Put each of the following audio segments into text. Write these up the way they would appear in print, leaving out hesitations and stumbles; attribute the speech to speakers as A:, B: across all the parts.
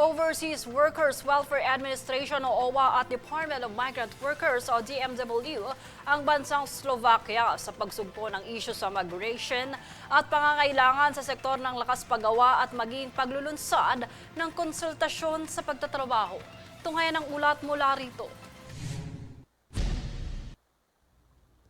A: Overseas Workers Welfare Administration o OWA at Department of Migrant Workers o DMW ang bansang Slovakia sa pagsugpo ng isyu sa migration at pangangailangan sa sektor ng lakas paggawa at maging paglulunsad ng konsultasyon sa pagtatrabaho. Tunghayan ang ulat mula rito.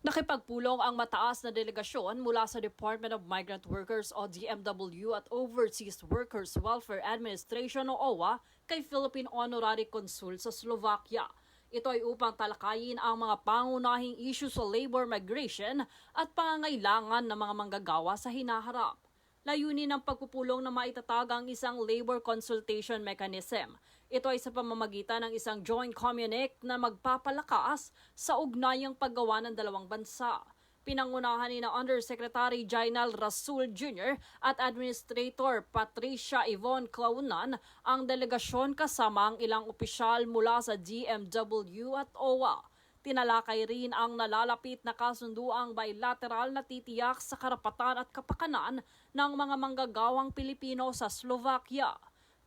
A: Nakipagpulong ang mataas na delegasyon mula sa Department of Migrant Workers o DMW at Overseas Workers Welfare Administration o OWA kay Philippine Honorary Consul sa Slovakia. Ito ay upang talakayin ang mga pangunahing issue sa labor migration at pangangailangan ng mga manggagawa sa hinaharap. Layunin ng pagpupulong na maitatag ang isang labor consultation mechanism. Ito ay sa pamamagitan ng isang joint communique na magpapalakas sa ugnayang paggawa ng dalawang bansa. Pinangunahan ni na Undersecretary Jainal Rasul Jr. at Administrator Patricia Yvonne Claunan ang delegasyon kasama ang ilang opisyal mula sa DMW at OWA. Tinalakay rin ang nalalapit na kasunduang bilateral na titiyak sa karapatan at kapakanan ng mga manggagawang Pilipino sa Slovakia.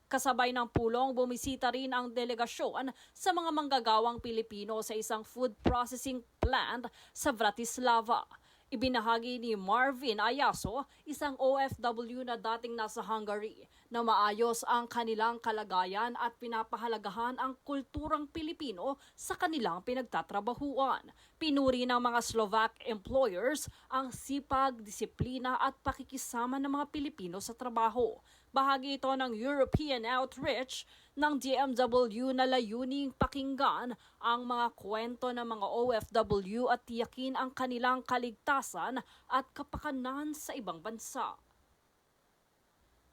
A: Kasabay ng pulong, bumisita rin ang delegasyon sa mga manggagawang Pilipino sa isang food processing plant sa Bratislava. Ibinahagi ni Marvin Ayaso, isang OFW na dating nasa Hungary, na maayos ang kanilang kalagayan at pinapahalagahan ang kulturang Pilipino sa kanilang pinagtatrabahuan. Pinuri ng mga Slovak employers ang sipag, disiplina at pakikisama ng mga Pilipino sa trabaho. Bahagi ito ng European outreach ng DMW na layuning pakinggan ang mga kwento ng mga OFW at tiyakin ang kanilang kaligtasan at kapakanan sa ibang bansa.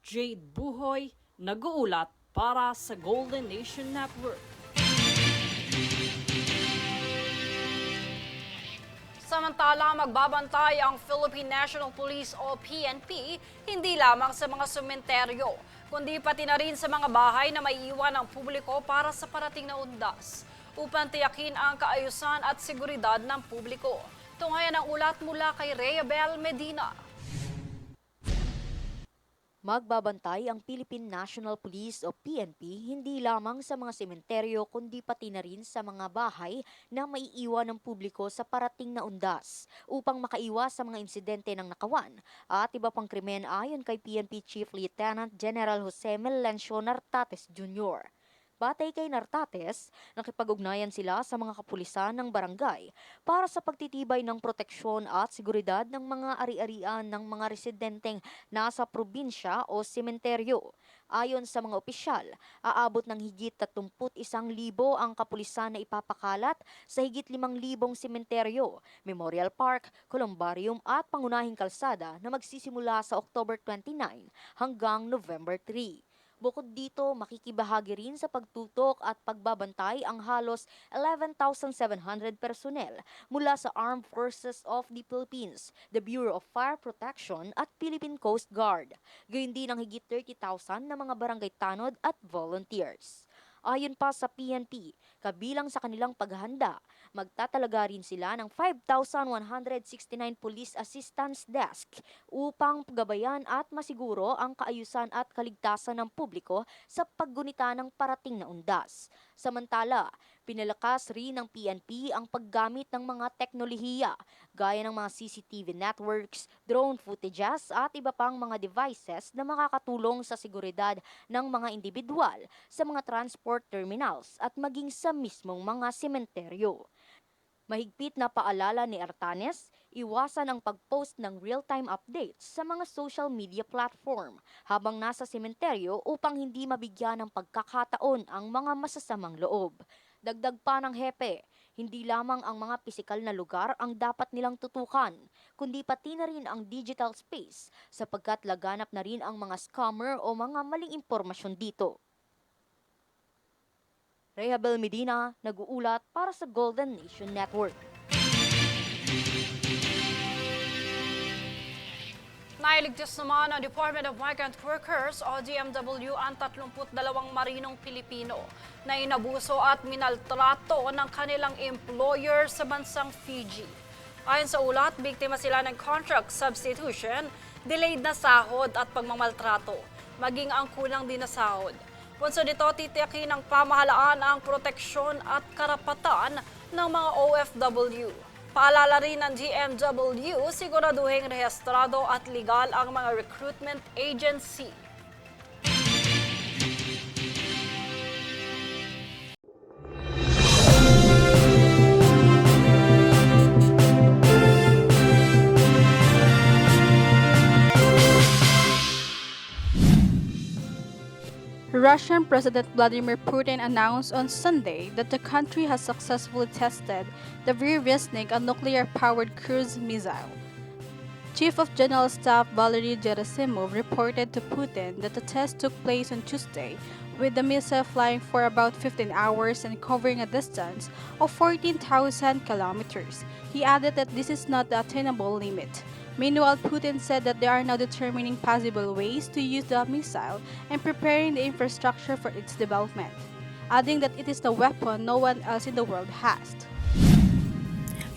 A: Jade Buhoy, nag-uulat para sa Golden Nation Network. Samantala, magbabantay ang Philippine National Police o PNP hindi lamang sa mga sementeryo, kundi pati na rin sa mga bahay na may iwan ng publiko para sa parating na undas, upang tiyakin ang kaayusan at seguridad ng publiko. Tunghayan ang ulat mula kay Rhea Bel Medina.
B: Magbabantay ang Philippine National Police o PNP hindi lamang sa mga sementeryo kundi pati na rin sa mga bahay na maiiwan ng publiko sa parating na undas upang makaiwas sa mga insidente ng nakawan at iba pang krimen ayon kay PNP Chief Lieutenant General Jose Melencio Nartates Jr. Batay kay Nartates, nakipag-ugnayan sila sa mga kapulisan ng barangay para sa pagtitibay ng proteksyon at seguridad ng mga ari-arian ng mga residenteng nasa probinsya o sementeryo. Ayon sa mga opisyal, aabot ng higit 31,000 ang kapulisan na ipapakalat sa higit 5,000 sementeryo, Memorial Park, Columbarium at pangunahing kalsada na magsisimula sa October 29 hanggang November 3. Bukod dito, makikibahagi rin sa pagtutok at pagbabantay ang halos 11,700 personnel mula sa Armed Forces of the Philippines, the Bureau of Fire Protection at Philippine Coast Guard. Gayon din ang higit 30,000 na mga barangay tanod at volunteers. Ayon pa sa PNP, kabilang sa kanilang paghahanda, magtatalaga rin sila ng 5,169 Police Assistance Desk upang gabayan at masiguro ang kaayusan at kaligtasan ng publiko sa paggunita ng parating na undas. Samantala, pinalakas rin ng PNP ang paggamit ng mga teknolohiya gaya ng mga CCTV networks, drone footages at iba pang mga devices na makakatulong sa seguridad ng mga individual sa mga transport terminals at maging sa mismong mga sementeryo. Mahigpit na paalala ni Artanes, iwasan ang pag-post ng real-time updates sa mga social media platform habang nasa sementeryo upang hindi mabigyan ng pagkakataon ang mga masasamang loob. Dagdag pa ng hepe, hindi lamang ang mga pisikal na lugar ang dapat nilang tutukan, kundi pati na rin ang digital space sapagkat laganap na rin ang mga scammer o mga maling impormasyon dito. Rhea Bel Medina, nag-uulat para sa Golden Nation Network.
A: Nailigtas naman ang Department of Migrant Workers o DMW ang 32 marinong Pilipino na inabuso at minaltrato ng kanilang employer sa bansang Fiji. Ayon sa ulat, biktima sila ng contract substitution, delayed na sahod at pagmamaltrato, maging ang kulang din na sahod. Punso nito, titiyakin ng pamahalaan ang proteksyon at karapatan ng mga OFW. Paalala rin ng DMW, siguraduhin rehistrado at legal ang mga recruitment agency.
C: Russian President Vladimir Putin announced on Sunday that the country has successfully tested the Vyryvesnik, a nuclear-powered cruise missile. Chief of General Staff Valery Gerasimov reported to Putin that the test took place on Tuesday, with the missile flying for about 15 hours and covering a distance of 14,000 kilometers. He added that this is not the attainable limit. Meanwhile, Putin said that they are now determining possible ways to use the missile and preparing the infrastructure for its development, adding that it is the weapon no one else in the world has.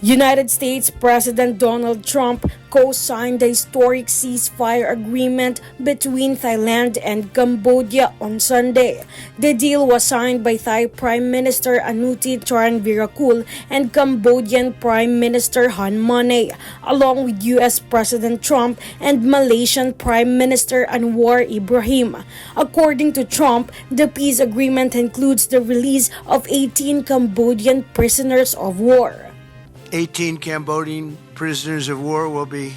D: United States President Donald Trump co-signed the historic ceasefire agreement between Thailand and Cambodia on Sunday. The deal was signed by Thai Prime Minister Anutin Charnvirakul and Cambodian Prime Minister Han Mone, along with U.S. President Trump and Malaysian Prime Minister Anwar Ibrahim. According to Trump, the peace agreement includes the release of 18 Cambodian prisoners of war.
E: 18 Cambodian prisoners of war will be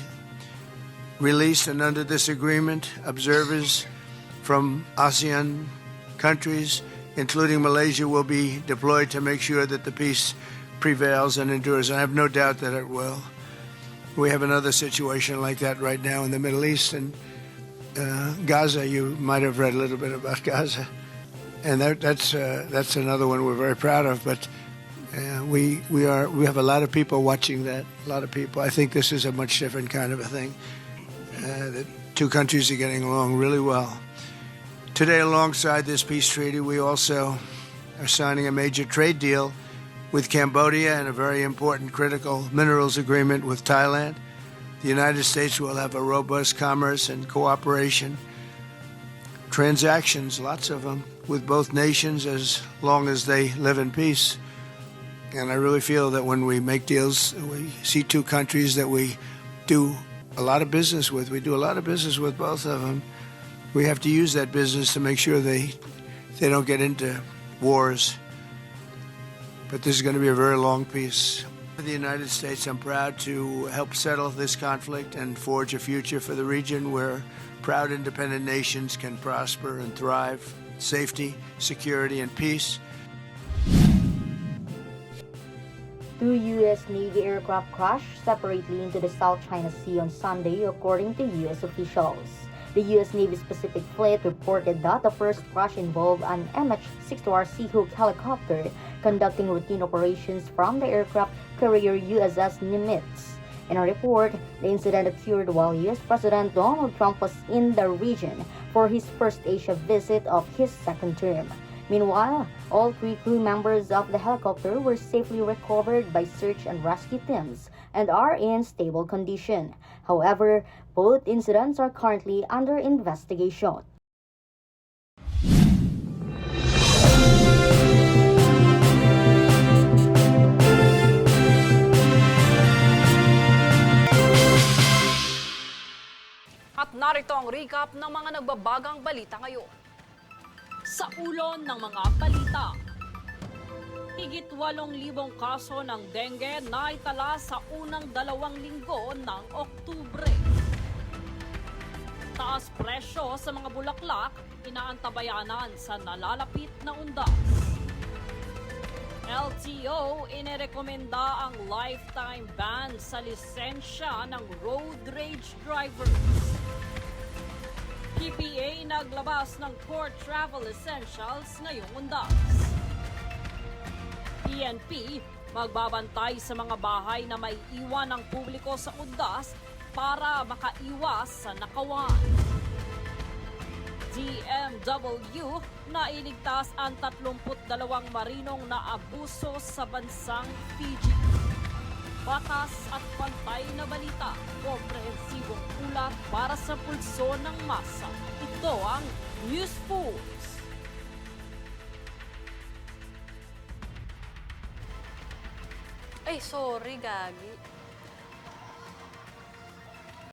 E: released, and under this agreement, observers from ASEAN countries, including Malaysia, will be deployed to make sure that the peace prevails and endures. I have no doubt that it will. We have another situation like that right now in the Middle East, and Gaza. You might have read a little bit about Gaza, and that's another one we're very proud of. But we have a lot of people watching that. A lot of people. I think this is a much different kind of a thing. The two countries are getting along really well. Today, alongside this peace treaty, we also are signing a major trade deal with Cambodia and a very important critical minerals agreement with Thailand. The United States will have a robust commerce and cooperation transactions, lots of them, with both nations as long as they live in peace. And I really feel that when we make deals, we see two countries that we do a lot of business with. We do a lot of business with both of them. We have to use that business to make sure they don't get into wars. But this is going to be a very long peace. For the United States, I'm proud to help settle this conflict and forge a future for the region where proud independent nations can prosper and thrive, safety, security, and peace.
B: Two U.S. Navy aircraft crashed separately into the South China Sea on Sunday, according to U.S. officials. The U.S. Navy's Pacific Fleet reported that the first crash involved an MH-60R Seahawk helicopter conducting routine operations from the aircraft carrier USS Nimitz. In a report, the incident occurred while U.S. President Donald Trump was in the region for his first Asia visit of his second term. Meanwhile, all three crew members of the helicopter were safely recovered by search and rescue teams and are in stable condition. However, both incidents are currently under investigation.
A: At narito ang recap ng mga nagbabagang balita ngayon. Sa ulo ng mga balita, higit 8,000 kaso ng dengue na itala sa unang 2 linggo ng Oktubre. Taas presyo sa mga bulaklak, inaantabayanan sa nalalapit na undas. LTO inirekomenda ang lifetime ban sa lisensya ng road rage drivers. PPA naglabas ng core travel essentials ngayong undas. PNP magbabantay sa mga bahay na may iwan ng publiko sa undas para makaiwas sa nakawan. DMW na iligtas ang 32 marinong naabuso sa bansang Fiji. Batas at pantay na balita, komprehensibong ulat para sa pulso ng masa. Ito ang News Foods.
F: Ay, sorry, Gagi.